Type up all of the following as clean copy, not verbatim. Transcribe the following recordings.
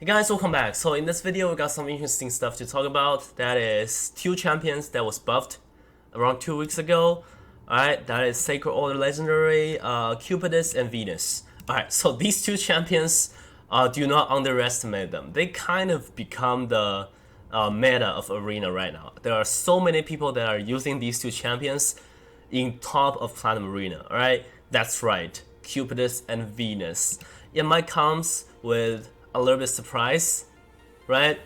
Guys, welcome back. So in this video we got some interesting stuff to talk about. That is two champions that was buffed around 2 weeks ago. Alright, that is Sacred Order Legendary, Cupidus and Venus. Alright, so these two champions, do not underestimate them. They kind of become the meta of Arena right now. There are so many people that are using these two champions in top of Platinum Arena. Alright, that's right, Cupidus and Venus. It might comes with a little bit surprise, right?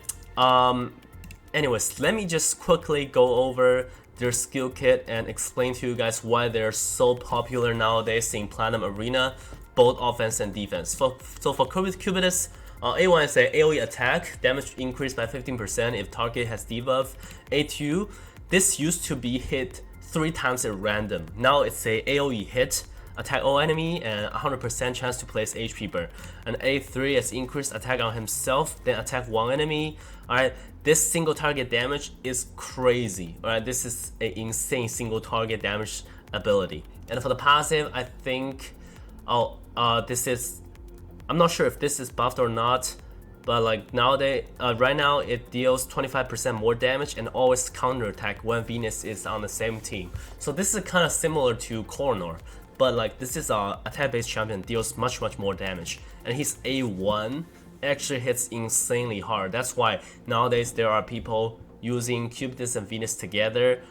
Anyways, let me just quickly go over their skill kit and explain to you guys why they're so popular nowadays in Platinum Arena, both offense and defense. So for Cupidus, A1 is a AoE attack, damage increased by 15% if target has debuff. A2, this used to be hit 3 times at random. Now it's a AoE hit, attack all enemy and 100% chance to place HP burn. And A3 is increased attack on himself, then attack one enemy. Alright, this single target damage is crazy. Alright, this is an insane single target damage ability. And for the passive, I think, this is, I'm not sure if this is buffed or not, but like nowadays, right now it deals 25% more damage and always counter attack when Venus is on the same team. So this is kind of similar to Cornor. But like this is a attack-based champion, deals much more damage, and his A1 actually hits insanely hard. That's why nowadays there are people using Cupidus and Venus together.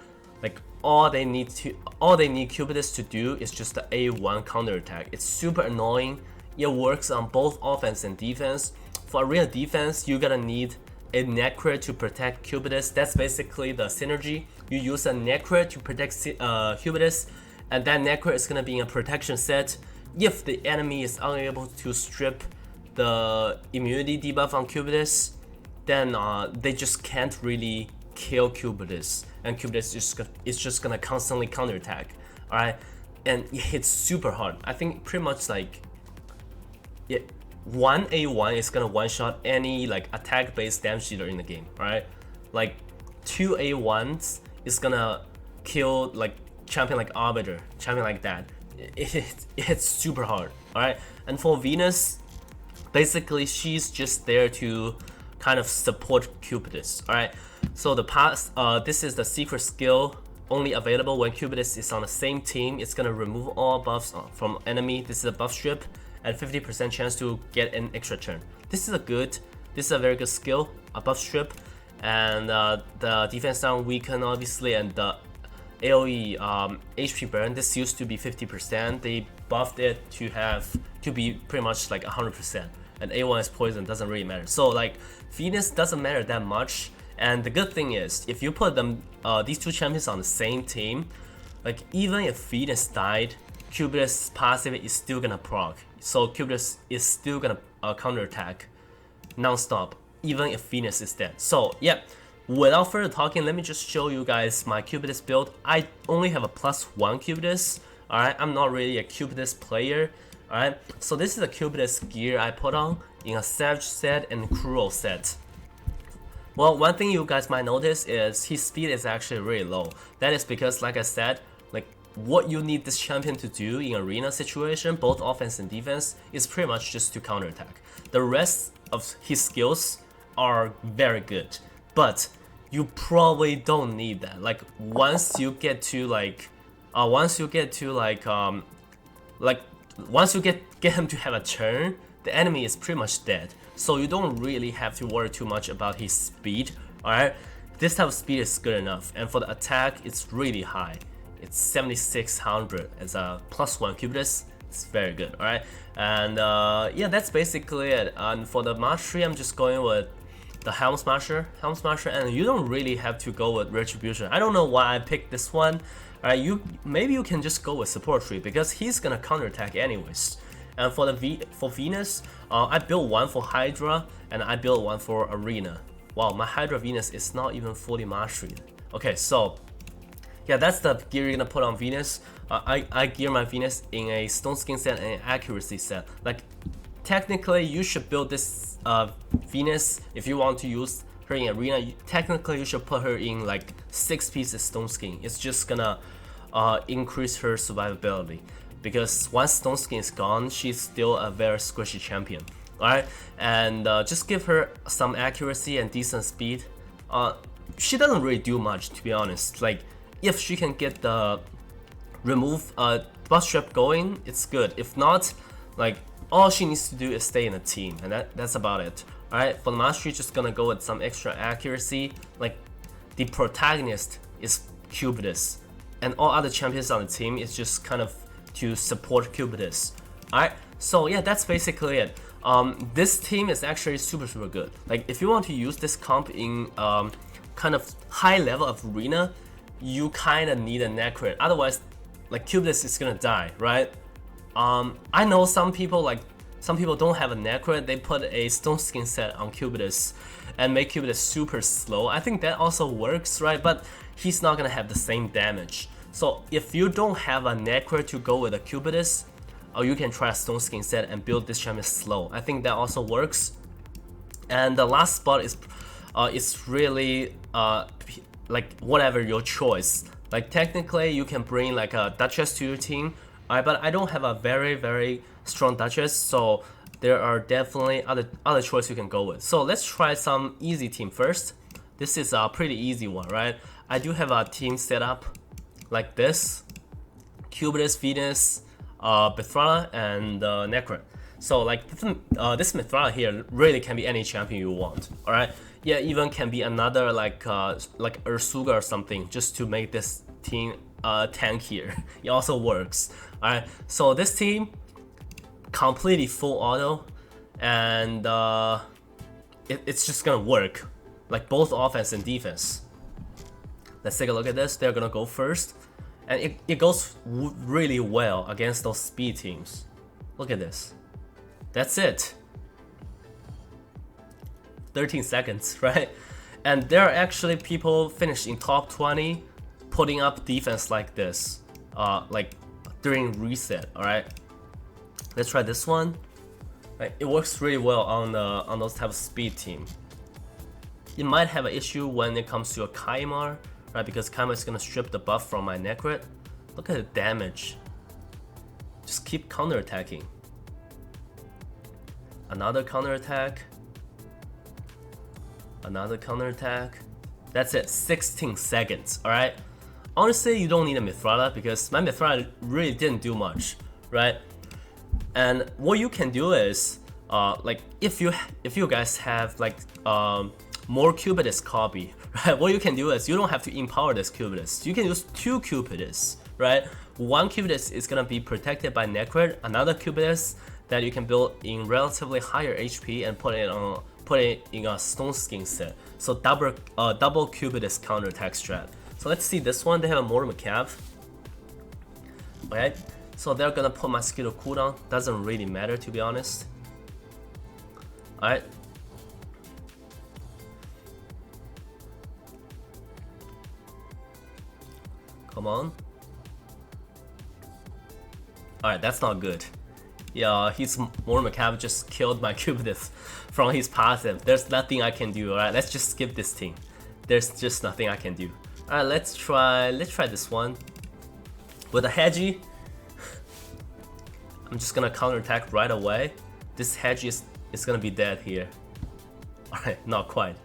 Like all they need Cupidus to do is just the A1 counter attack. It's super annoying. It works on both offense and defense. For arena defense, you're gonna need a Necrit to protect Cupidus. That's basically the synergy. You use a Necrit to protect Cupidus, and that Necrit is gonna be in a protection set. If the enemy is unable to strip the immunity debuff on Cupidus, then they just can't really kill Cupidus, and Cupidus is just gonna constantly counterattack. Alright, and it hits super hard. I think pretty much like one A1 is gonna one-shot any like attack-based damage dealer in the game. Alright, like 2 A1s is gonna kill like champion like Arbiter, champion like that. It hits super hard. Alright, and for Venus, basically she's just there to kind of support Cupidus. Alright, so this is the secret skill only available when Cupidus is on the same team. It's gonna remove all buffs from enemy. This is a buff strip and 50% chance to get an extra turn. This is a very good skill, a buff strip, and the defense down weaken obviously, and the AoE HP burn, this used to be 50%. They buffed it to be pretty much like 100%. And A1 is poison, doesn't really matter. So like Venus doesn't matter that much. And the good thing is, if you put them these two champions on the same team, like even if Venus died, Cupidus passive is still gonna proc. So Cupidus is still gonna counterattack non-stop, even if Venus is dead. So yeah. Without further talking, let me just show you guys my Cupidus build. I only have a +1 Cupidus. Alright, I'm not really a Cupidus player. Alright, so this is the Cupidus gear I put on in a Savage set and Cruel set. Well, one thing you guys might notice is his speed is actually really low. That is because, like I said, like what you need this champion to do in arena situation, both offense and defense, is pretty much just to counterattack. The rest of his skills are very good, but you probably don't need that. Like once you get him to have a turn, the enemy is pretty much dead. So you don't really have to worry too much about his speed. Alright, this type of speed is good enough, and for the attack, it's really high. It's 7600 as a +1 Cupidus. It's very good. Alright, and yeah, that's basically it. And for the mastery, I'm just going with the Helm Smasher, and you don't really have to go with Retribution. I don't know why I picked this one. Alright, maybe you can just go with Support Tree because he's gonna counterattack anyways. And for Venus, I built one for Hydra and I built one for Arena. Wow, my Hydra Venus is not even fully mastered. Okay, so yeah, that's the gear you're gonna put on Venus. I gear my Venus in a Stone Skin set and an Accuracy set. Like technically, you should build this Venus if you want to use her in arena. Technically, you should put her in like 6 pieces Stone Skin. It's just gonna increase her survivability, because once Stone Skin is gone, she's still a very squishy champion. alright? And just give her some accuracy and decent speed. She doesn't really do much, to be honest. Like, if she can get the remove buff strip going, it's good. If not, like, all she needs to do is stay in a team, and that's about it. Alright, for the mastery, just gonna go with some extra accuracy. Like, the protagonist is Cupidus, and all other champions on the team is just kind of to support Cupidus. Alright, so yeah, that's basically it. This team is actually super good. Like, if you want to use this comp in kind of high level of arena, you kind of need a Necrit. Otherwise, like, Cupidus is gonna die, right? I know some people don't have a Necrit. They put a stone skin set on Cupidus and make Cupidus super slow. I think that also works, right? But he's not gonna have the same damage. So if you don't have a Necrit to go with a Cupidus, or you can try a stone skin set and build this champion slow. I think that also works. And the last spot is really like whatever your choice. Like, technically you can bring like a Duchess to your team, but I don't have a very strong Duchess, so there are definitely other choices you can go with. So let's try some easy team first. This is a pretty easy one, right? I do have a team set up like this: Cupidus, Venus, Mithrala, and Necrit. So like this Mithrala here really can be any champion you want. All right, yeah, even can be another like Ursuga or something, just to make this team tankier. It also works. All right, so this team completely full auto, and it's just gonna work, like both offense and defense. Let's take a look at this. They're gonna go first, and it goes really well against those speed teams. Look at this. That's it. 13 seconds, right? And there are actually people finished in top 20 putting up defense like this, like during reset. All right, let's try this one. Right, it works really well on those type of speed team. It might have an issue when it comes to a Kaimar, right? Because Kaimar is gonna strip the buff from my Necrit. Look at the damage. Just keep counterattacking. Another counterattack. Another counterattack. That's it, 16 seconds, alright? Honestly, you don't need a Mithrala because my Mithrala really didn't do much, right? And what you can do is, like, if you guys have like more Cupidus copy, right? What you can do is you don't have to empower this Cupidus. You can use two Cupidus, right? One Cupidus is gonna be protected by Necrit, another Cupidus that you can build in relatively higher HP and put it in a stone skin set. So double Cupidus counterattack strat. So let's see this one. They have a Mortimer Cav. Okay, so they're gonna put Mosquito cooldown. Doesn't really matter, to be honest. Alright. Come on. Alright, that's not good. Yeah, his Mortimer Cav just killed my Cupidus from his passive. There's nothing I can do. Alright, let's just skip this team. There's just nothing I can do. Alright, let's try this one. With a Hedgie, I'm just gonna counterattack right away. This Hedgie is gonna be dead here. Alright, not quite.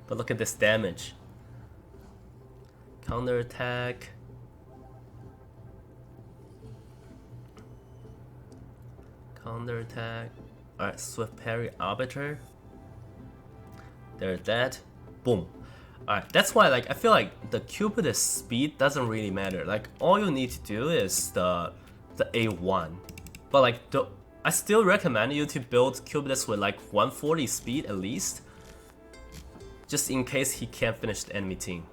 But look at this damage. Counterattack. Counterattack. Alright, Swift Parry Arbiter. They're dead. Boom. Alright, that's why, like, I feel like the Cupidus speed doesn't really matter. Like, all you need to do is the A1. But like, I still recommend you to build Cupidus with like 140 speed at least, just in case he can't finish the enemy team.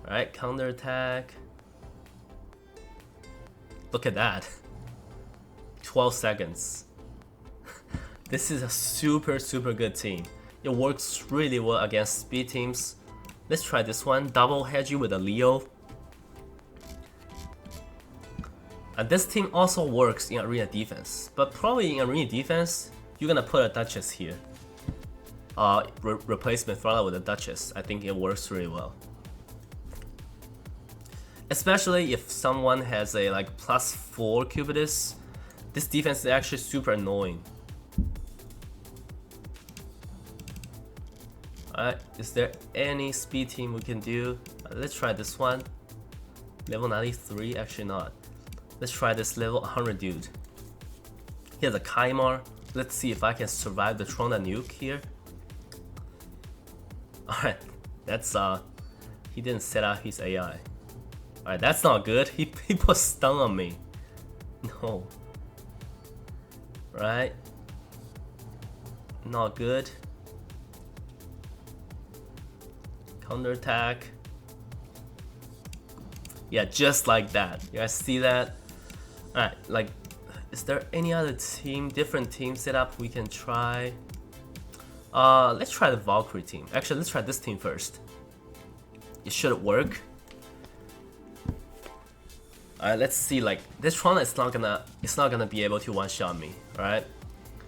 Alright, counterattack. Look at that. 12 seconds. This is a super good team. It works really well against speed teams. Let's try this one. Double Hedgie with a Leo. And this team also works in arena defense, but probably in arena defense, you're gonna put a Duchess here. Replace Mithrala with a Duchess. I think it works really well. Especially if someone has a like +4 Cupidus, This defense is actually super annoying. Alright, is there any speed team we can do? Let's try this one. Level 93? Actually not. Let's try this level 100 dude. He has a Kaimar. Let's see if I can survive the Trona nuke here. Alright, that's he didn't set out his AI. Alright, that's not good. He put stun on me. No. Right? Not good. Counterattack. Yeah, just like that. You guys see that? Alright, like, is there any other team, different team setup we can try? Let's try the Valkyrie team. Actually, let's try this team first. It should work. Alright, let's see. Like, this Trona is not gonna be able to one-shot me, alright?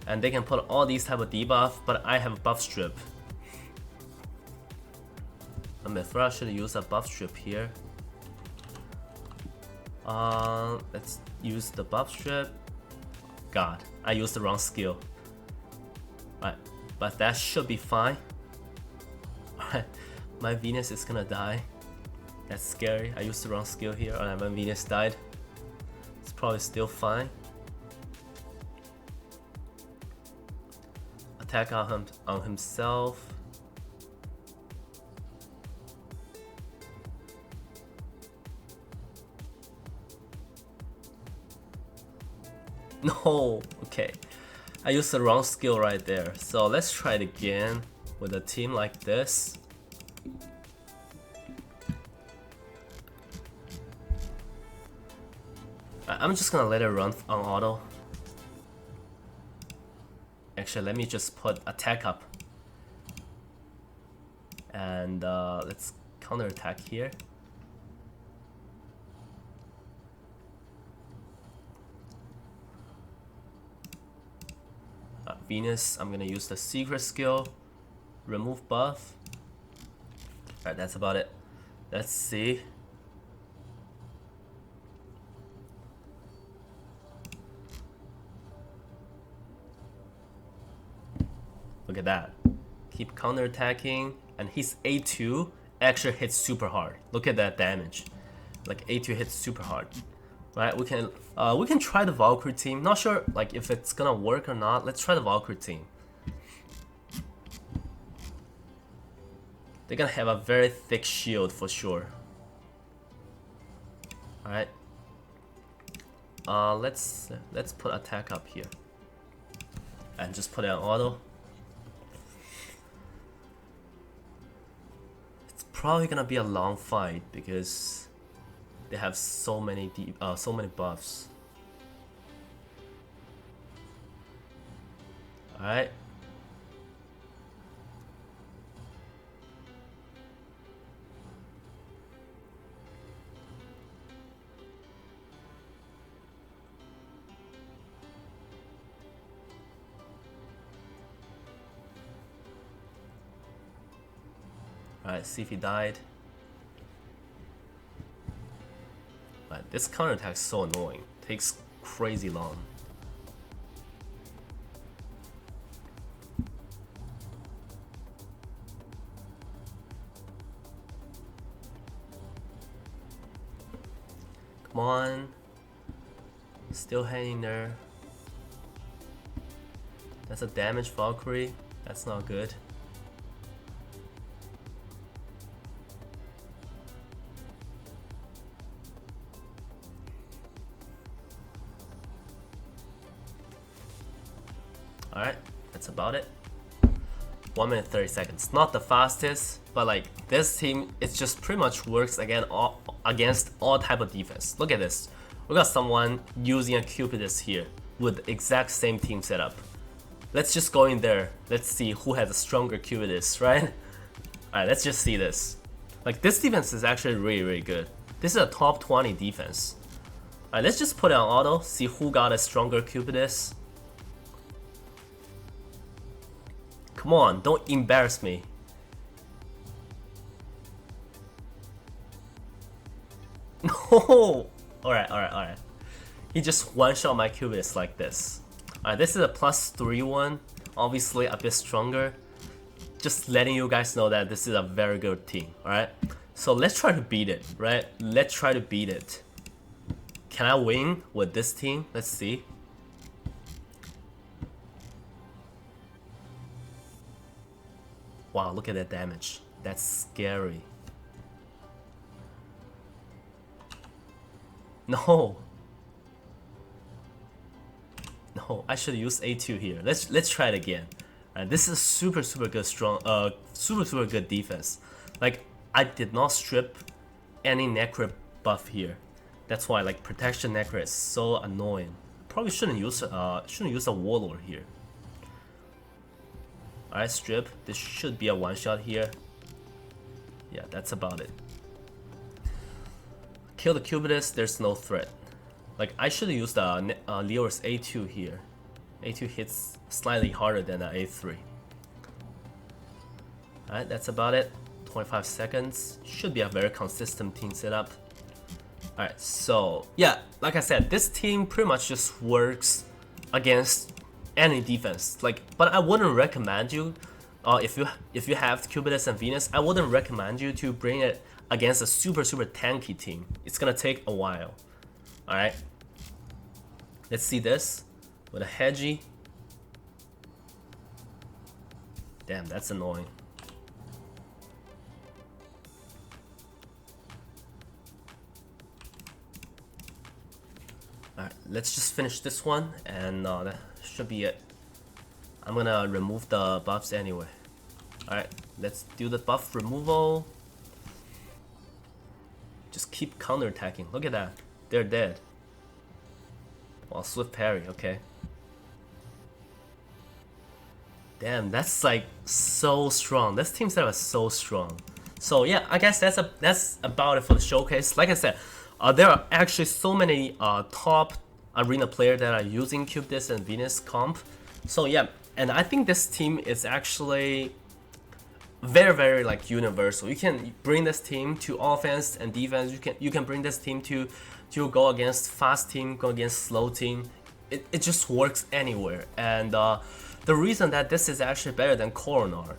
And they can put all these type of debuff, but I have a buff strip. I should use a buff strip here. Let's use the buff strip. God, I used the wrong skill. Alright, but that should be fine. Alright, my Venus is gonna die. That's scary. I used the wrong skill here. Alright, my Venus died. It's probably still fine. Attack on himself. No, okay. I used the wrong skill right there. So let's try it again with a team like this. I'm just gonna let it run on auto. Actually, let me just put attack up. And let's counterattack here. Venus, I'm gonna use the secret skill, remove buff. Alright, that's about it. Let's see. Look at that. Keep counterattacking, and his A2 actually hits super hard. Look at that damage. Like A2 hits super hard. Right, we can try the Valkyrie team. Not sure like if it's gonna work or not. Let's try the Valkyrie team. They're gonna have a very thick shield for sure. Alright. Let's put attack up here. And just put it on auto. It's probably gonna be a long fight because they have so many buffs. Alright. Alright, see if he died. But this counterattack is so annoying. Takes crazy long. Come on. Still hanging there. That's a damaged Valkyrie. That's not good. Alright, that's about it. 1 minute 30 seconds. Not the fastest, but like this team, it just pretty much works against all type of defense. Look at this. We got someone using a Cupidus here with the exact same team setup. Let's just go in there. Let's see who has a stronger Cupidus, right? Alright, let's just see this. Like this defense is actually really good. This is a top 20 defense. Alright, let's just put it on auto, see who got a stronger Cupidus. Come on, don't embarrass me. No! Alright. He just one-shot my Cupidus like this. Alright, this is a +3 one. Obviously a bit stronger. Just letting you guys know that this is a very good team, alright? So let's try to beat it, right? Let's try to beat it. Can I win with this team? Let's see. Wow, look at that damage. That's scary. No. No, I should use A2 here. Let's try it again. This is super good super good defense. Like, I did not strip any necro buff here. That's why like protection necro is so annoying. Probably shouldn't use a warlord here. Alright, strip. This should be a one shot here. Yeah, that's about it. Kill the Cupidus, there's no threat. Like, I should use the Leor's A2 here. A2 hits slightly harder than the A3. Alright, that's about it. 25 seconds. Should be a very consistent team setup. Alright, so yeah, like I said, this team pretty much just works against any defense. Like, but I wouldn't recommend you, if you have Cupidus and Venus, I wouldn't recommend you to bring it against a super tanky team. It's gonna take a while. Alright. Let's see this with a Hedgie. Damn, that's annoying. Alright, let's just finish this one, and that should be it. I'm gonna remove the buffs anyway. Alright, let's do the buff removal. Just keep counterattacking. Look at that. They're dead. Well, swift parry, okay. Damn, that's like so strong. This team setup is so strong. So yeah, I guess that's about it for the showcase. Like I said, there are actually so many top arena players that are using Cupidus and Venus comp. So yeah, and I think this team is actually very like universal. You can bring this team to offense and defense. You can bring this team to go against fast team, go against slow team. It just works anywhere. And the reason that this is actually better than Coronar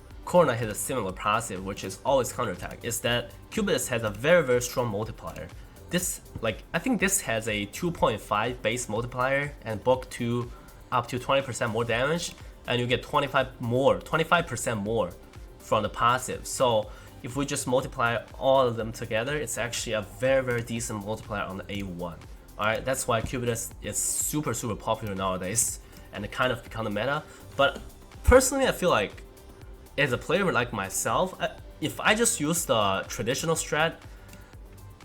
has a similar passive, which is always counterattack, is that Cupidus has a very strong multiplier. This, like, I think this has a 2.5 base multiplier and book 2 up to 20% more damage, and you get 25% more from the passive. So if we just multiply all of them together, it's actually a very decent multiplier on the A1. Alright, that's why Cupidus is super popular nowadays, and it kind of become the meta. But personally, I feel like as a player like myself, if I just use the traditional strat,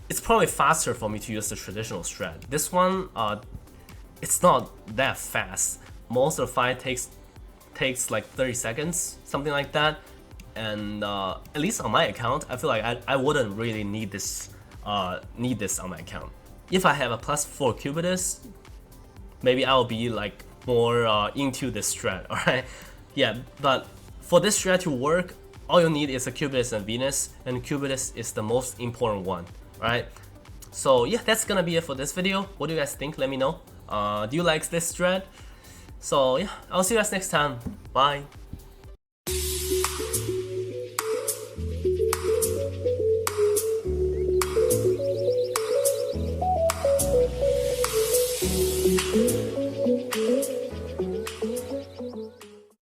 it's probably faster for me to use the traditional strat. This one, it's not that fast. Most of the fight takes like 30 seconds, something like that. And at least on my account, I feel like I wouldn't really need this on my account. If I have a +4 Cupidus, maybe I'll be like more into this strat. Alright, yeah. But for this strat to work, all you need is a Cupidus and Venus, and Cupidus is the most important one. Right? So yeah, that's gonna be it for this video. What do you guys think? Let me know. Do you like this strat? So yeah, I'll see you guys next time. Bye.